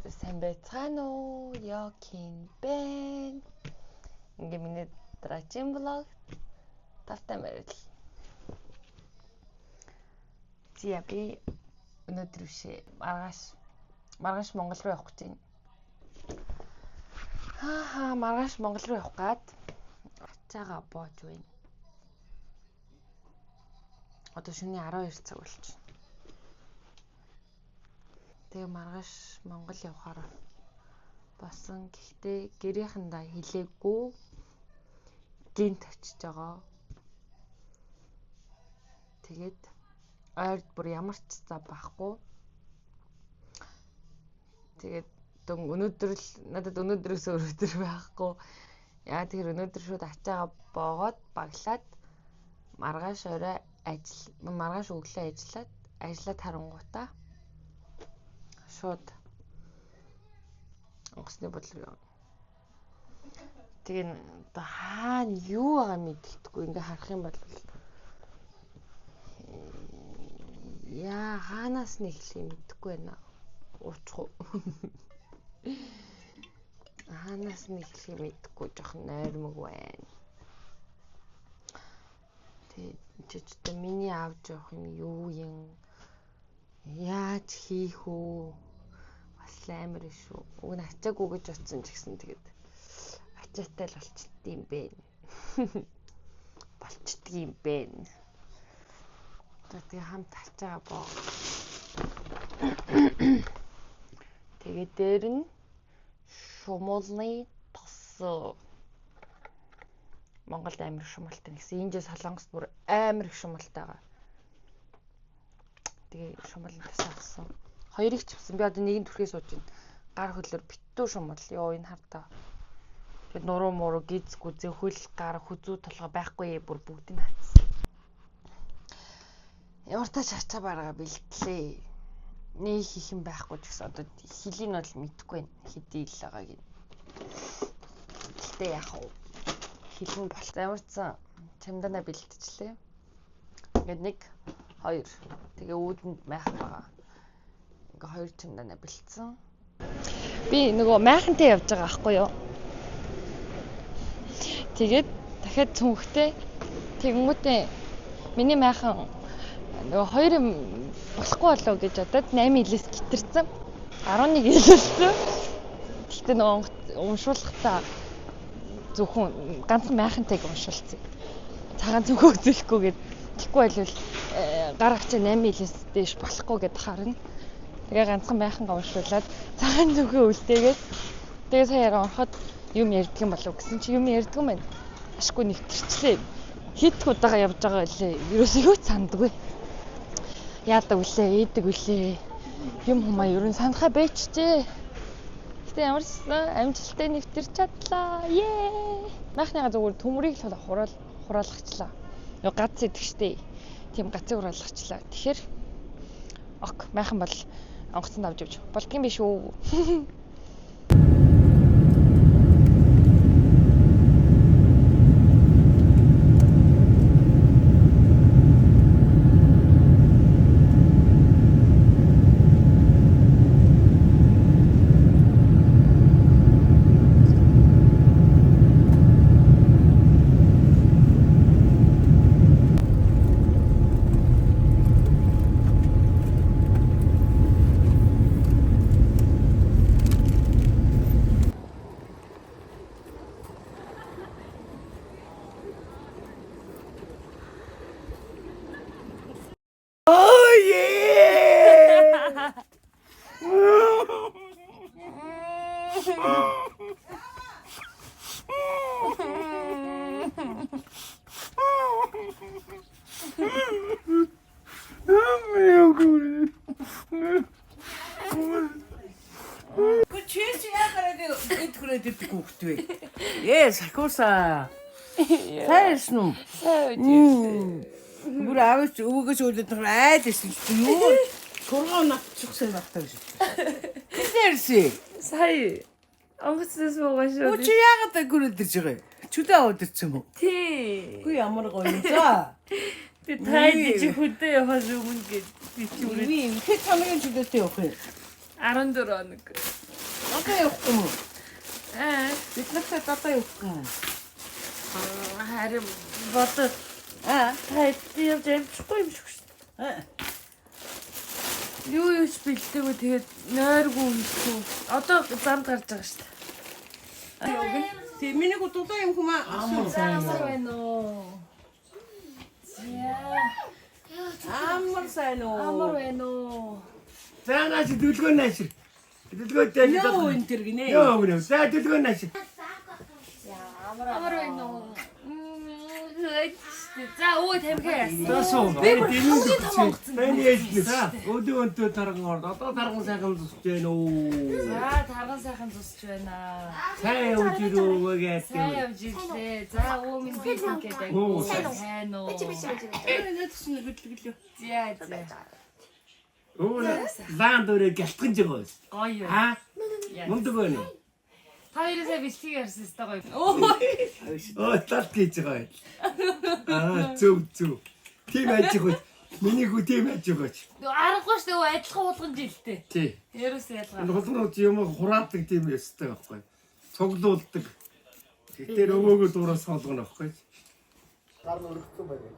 Сайн байцгаана уу? Ёкин бэн. Ингээ миний дараагийн блог тавтай мэрэл. Зя би өнөөдөр бишээ маргааш Монгол руу явах гэж байна. Маргааш Монгол руу явах гад ачаага боож байна. Одоо шөнийн 12 цаг болж байна. Тэгээ маргааш Монгол явахаар басан. Гэхдээ гэрийнхэндээ хэлээгүй гинт очиж байгаа. Тэгээд ойрд бүр ямар ч цаа байхгүй. Тэгээд надад өнөөдрөөс өнөөдөр байхгүй. Яа тэгэхээр өнөөдөр шууд ачаага боогоод баглаад маргааш өглөө ажиллаад харангуйтаа шууд онгоцны бодлого. Тэгээ одоо хаана юу байгаа мэддэхгүй ингээ харах юм бол яа хаанаас нь эхлэхийг мэдэхгүй байна. Уучих уу. Хаанаас нь эхлэхийг мэдэхгүй жоохон нойрмог байна. Тэгээд ч миний авч явах юм юу юм яаж хийх үү бас амар шүү. Уг нь ачаагүй гэж утсан ч гэсэн тэгээд ачаатай л болчт юм бэ. Болчдөг юм бэ. Тэгээ хамт ачаа боо. Тэгээд дээр нь шумуулны тос. Монголд амар шумалтай гэсэн. Энд Солонгост бүр амар их шумалтай байгаа. Тэгээ шумуулны тос авсан. Хоёрыг ч авсан. Би одоо нэгэн түрхээ сууж байна. Гар хөлөөр битүү шумал. Йоо энэ хартаа. Тэгээд нуруу муруу гизгүй зөхөл гар хүзүү толгой байхгүй бүр бүгдийг хатсан. Ямар тач ачаа баргаа бэлтлээ. Нэг хийх юм байхгүй ч гэсэн одоо хилийн бол мэдэхгүй байна. Хэдий ил байгааг нь. Гэтэ яах вэ? Хилэн болт ямар ч чамдана бэлтчихлээ. Ингээд 1 2 тэгээ үүдэнд майхан байгаа. Ингээ 2 чамдана бэлдсэн. Би нөгөө майхантай явж байгаа аахгүй юу? Тэгээд дахиад цүнхтэй тэгэнгүүтээ миний майхан нөгөө 2 юм болохгүй болоо гэж бодоод 8 илээс гитэрсэн. 11 илээсэн. Гэхдээ нөгөө уншуулгахдаа зөвхөн ганцхан майхантайг уншуулсан. Цагаан цүнхөө үзүүлэхгүйгээд тэггүй байлвал гар агчаа 8 илээс дээш болохгүй гэд харна. Тэгээ ганцхан майхангаа уншуулад цагаан цүнхөө үлдээгээд тэгээ саяараа ороход юм ярьдаг юм болов гэсэн чи юм ярьдаг юм байна. Ашгүй нэвтэрчлээ. Хит удаага явж байгаа байлээ. Ерөөсөө юу ч сандаггүй. Яадаг үлээ, ийдэг үлээ. Юм humаа ерөн санахаа байчжээ. Гэтэ ямар ч амжилттай нэвтэрч чадлаа. Ее. Майхныгаа зүгээр төмрийг л хураалгачлаа. Нөгөө гац идэхштэй. Тийм гацыг хураалгачлаа. Тэгэхээр ок майхан бол онгоцонд авч явж болдгийм биш үү? Сахиусаа. Сайрсан уу? Бүр авч өвгөөс өлөд айдас юу? Коргоо натчихсан багтаа гэж. Кэрси. Сая онгоцоос буугаш уу? Чи яагаад гүрэлдэж байгаа? Чүдээ удирч юм уу? Тий. Үгүй ямар гоё юм за. Би тайд чи хөдөө явах өмнө гэж би чи үрээ. Хэд хамгийн чүдээтэй явах юм? 14 хоног. одоо явахгүй юм уу? Бид нартай одоо явахгүй юм. Харин бодод тайд явж амжихгүй юм шиг шүү. Юу юуч бэлдээгүй тэгээд нойргүй хийхгүй. Одоо замд гарч байгаа шүү. Тэг миний гудаа юм хүм Амар байна уу? амар сайн уу. Амар байна уу? Цаанаас дүлгөө наашир. Дүлгөөтэй Яа энэ тэр гинэ. Яа гэнэ. За дүлгөө наашир. Амар байна уу? За өө тамхи яасан. Тасуу. Таны ээлжлээ. Өдөө өнтөө тарган орд. Одоо тарган сайхан зусж байна уу? За тарган сайхан зусч байна. Сайн явж ирөө гэдэг. Сайн явж ирлээ. За өө минь би гэдэг. Сайн уу? Энэ төсний хөдөлгөлөө. За. Өө лаан дөрөө гялтгаж байгаа юм. Гоё. Аа? Мундаг байна уу? Хоёроо бэлтгийг ярьсан өстой гоё. Оо талт гэж байгаа юм. Аа зүг. Тийм ажиг. Миний хүү тийм ажиг. Аргагүй шүү дээ адилхан уулган жилтэй. Тий. Ерөөсөө ялгаа. Болгонууд юм хураадаг тийм өстэй байхгүй. Цуглуулдаг. Тэгэхээр өвөөгөө дураас болгоно байхгүй. Гар нь өргөцсөн байна.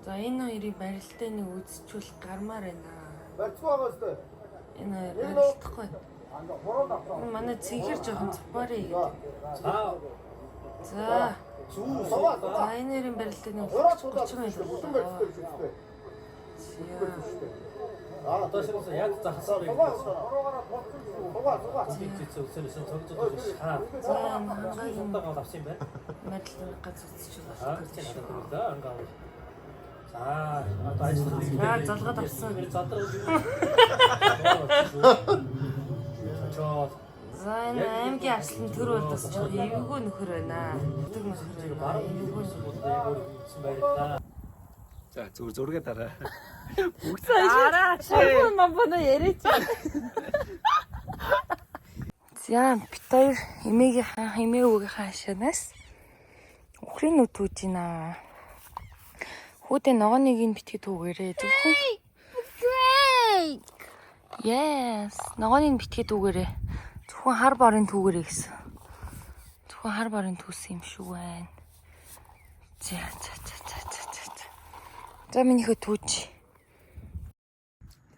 За энэ хоёрыг барилтаа нэг үзчихвэл гармаар байна. Барьцгүй байгаа өстэй. Энэ хоёр барилдахгүй. Манай цэнхэр жоохон цупаарэ. За. За энэ хоёрын барилтаа нэг 30 байлаа. Одоо ширээс яг захасаар юм. Цэцэн цогцож шаа. Сонтогоо авсан юм байна. Мэдлэг гац үзчих байна. Цэцэн надад даа ангаа. За одоо ажиллах. За залгаад авсан. Задраг. Чоо. За энэ аймгийн арслан төр болдос ч эвгүй нөхөр байна. Өдөг нөхөр байна. Эвгүй Баярлалаа. За зургээ дараа. Араа мамбана яриач. За бид хоёр эмээгийнхээ хашаанаас өхрийн нүд түүж байна. Хүүдээ ногооныг нь битгий түүгээрээ зөвхөн. Yes, ногооныг битгий түүгээрээ. Зөвхөн хар барын түүгээрээ гэсэн. Зөвхөн хар барын түүсэн юм шүү байна. За. За минийхөө түүж.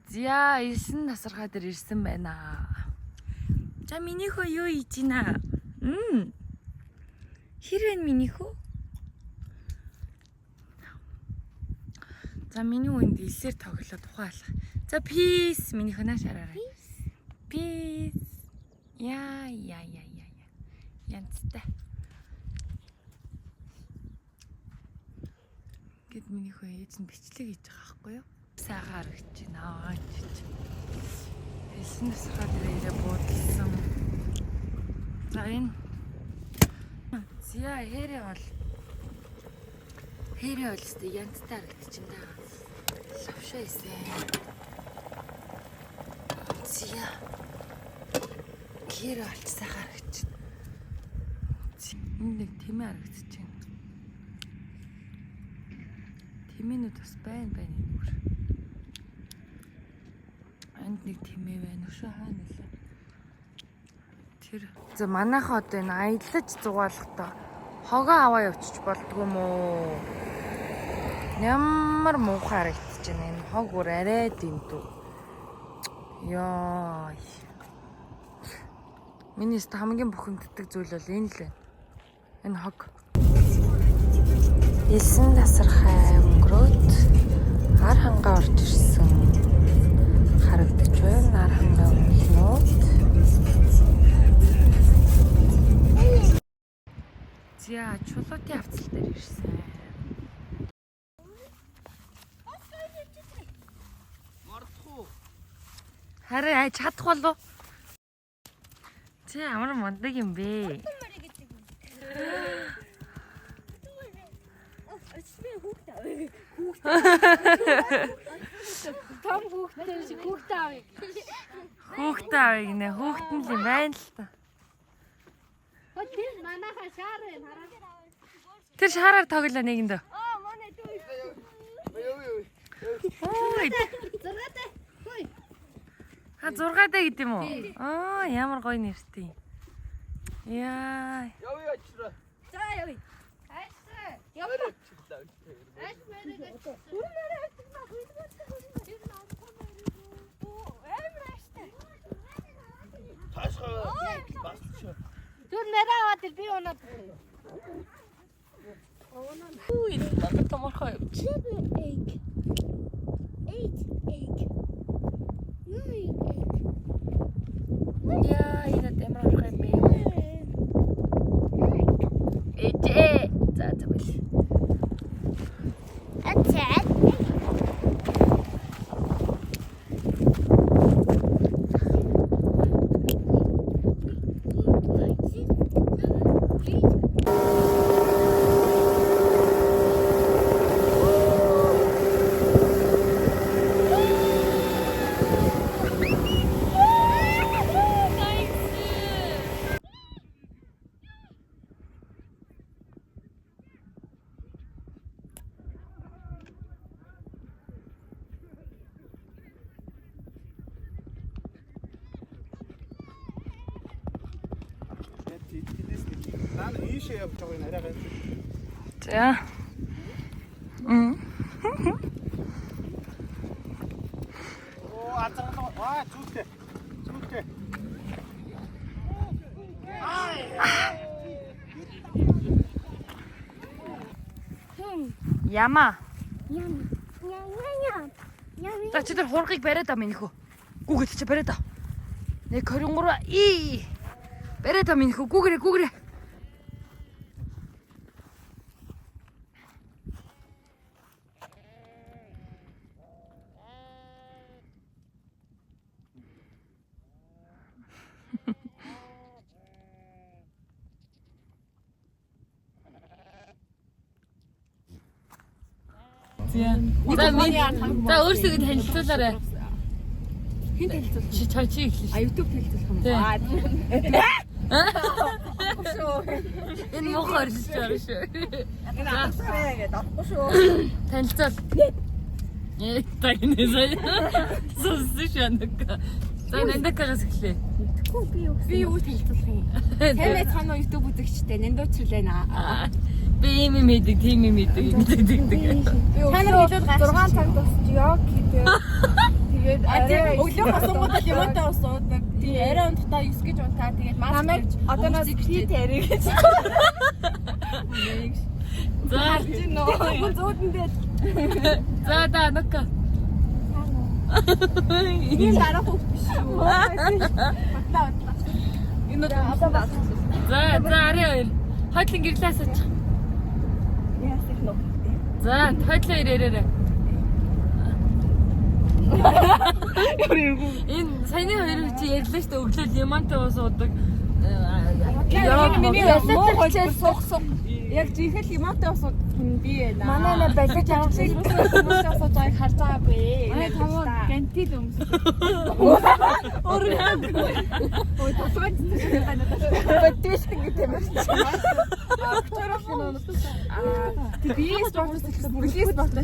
За 9 насархаа дээр ирсэн байна. За минийхөө юу хийж байна? Хэр вэ минийхөө? За миний үнд илсээр тоглоод ухаалах. За peace минийхөө нааш хараарай. Peace. Яа. Янцтай. Гэт минийхөө ээж нь бичлэг хийж байгаа байхгүй юу? Сайхан харагч байна. Хэлсэн насраа дээрээ буудалсан. За энэ. Зя хэрэг бол өстэй янзтай харагдчихна да. Лавшаа исэн. Зя. Хэрэг олж сайхан харагдчихна. Энэ нэг тэмээ харагдчихна. Тэмээнүүд бас байна энэгээр. Энд нэг тэмээ байна шүү хаана нэлээ. Тэр. За манайхаа одоо энэ аялаж зугаалахдаа хогоо аваа явчих болдгоо мó. Ямар муухай харагдаж байна энэ хог бүр арай дэмдүү. Яа. Миний хамгийн бухимддаг зүйл бол энэ л байна. Энэ хог. 9 насархай өнгөрөөд ар хангаа орж ирсэн харагдаж байна. Ар хангаа өнгөнөөд. За чулуутын авцал дээр ирсэн. Мордох уу? Харин чадах болов. Чи ямар мундаг юм бэ? Том хүүхдээ шиг хүүхдээ авъя. Хүүхдээ авъя гинэ. Хүүхдэн л юм байна л та. Тэр манайха шаар юм хараа. Тэр шаараар тоглоо нэгэндөө. Манай дүү. Ой. Зургаатай. Хөөе. А 6 даа гэдэм үү? Аа ямар гоё нэртэй. Яа. За явъя. Хайртай. Явъя. Түр нэрээ аваад би унаад. Үй, надад томорхой. Яа, энэ томорхой бэ. За тэгвэл. Ачаад. ನಾನು ಈಶೆ явж байгаа юм арайгаа. За. Оо азаргаа. Зүйтэй. Зүйтэй. Яма. Ям. За чи тэр хургыг бариад аа минийхөө. Гүгэд чи бариад аа. 123 и. Бариад аа минийхөө. Гүгэрээ. За өөрсдөө танилцуулаарай. Хэн танилцуул? Чи эхлэв. YouTube танилцуулах юм. Энэ мох орж байгаа шүү. Энэ авахгүй гэдэг авахгүй шүү. Танилцуул. Тагнасаа. Сусшанак. За нандакагаас эхлэе. Би юу танилцуулах юм? Тэмээ цаана YouTube үзэгчтэй нандуучлаа наа. Би юм мэддэг, тийм юм мэддэг. Танаа хэлээд 6 цагт босч ёо гэдэг. Тэгээд өглөө хасангуудад юмтай уусууд тий арай унтаа 9 гэж унтаа тэгээд маск тавьж одоо нас би тэрэг гэж. За чи нөө зүүдэн дээр. За нөка. Энэ дараа хөх биш үү? Батлаа. Энэ одоо бас. За арай хойлын гэрлээс очих. Яасах нөө. За хойлоо ирээрээ. Энэ саяны хоёр чи ярьлаа шүү дээ өглөө лимонтой ус уудаг. Яг миний муу хөлөөл сух. Яг жинхэнэ лимонтой ус би байна. Манай нэ балиг авчих хүмүүс асууж байгааг харж байгаагүй. Энэ таван гантил өмс. Ой тасгаж бэтээс гэдэг юм шиг. Акторов би спортоос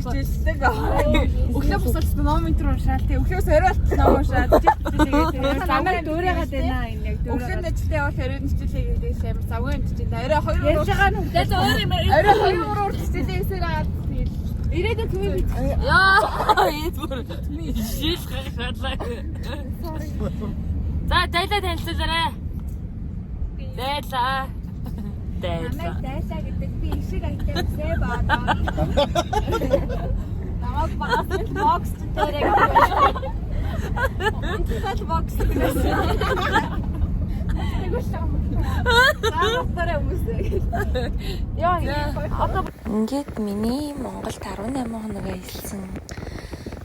хичээлдэг. Өглөө босоод номинтер уншаал тий. Өглөөс орой ном уншаад тэгээд намайг дуурайгаад байна энэ яг дуурайгаад. Өглөө нэжтэй бол орой нэжтэй гэдэг юм завгүй юм чинь. Орой 2 ярьж байгаа нь үдээс өөр юм. Орой 2 урд нэжтэйсээр агаад ирээдүйн төмөр бит. Яа энэ бүр шил хаалаа. За дайлаа танилцуулаарай. Дайлаа. Намайг дайлаа гэдэг би ишиг айтайсаа баадаа. Намайг бокс дээр яг. Онцгой бокс гэсэн. Ингээд миний Монголд 18 хоног аялсан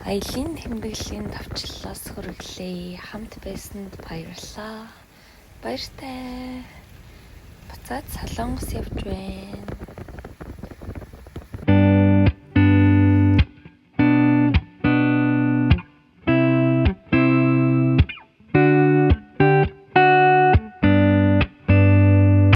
аялын тэмдэглэлийн давчлалаас хүргэлээ. Хамт байсанд баярлалаа. Баяртай. Буцаад Солонгос явж байна.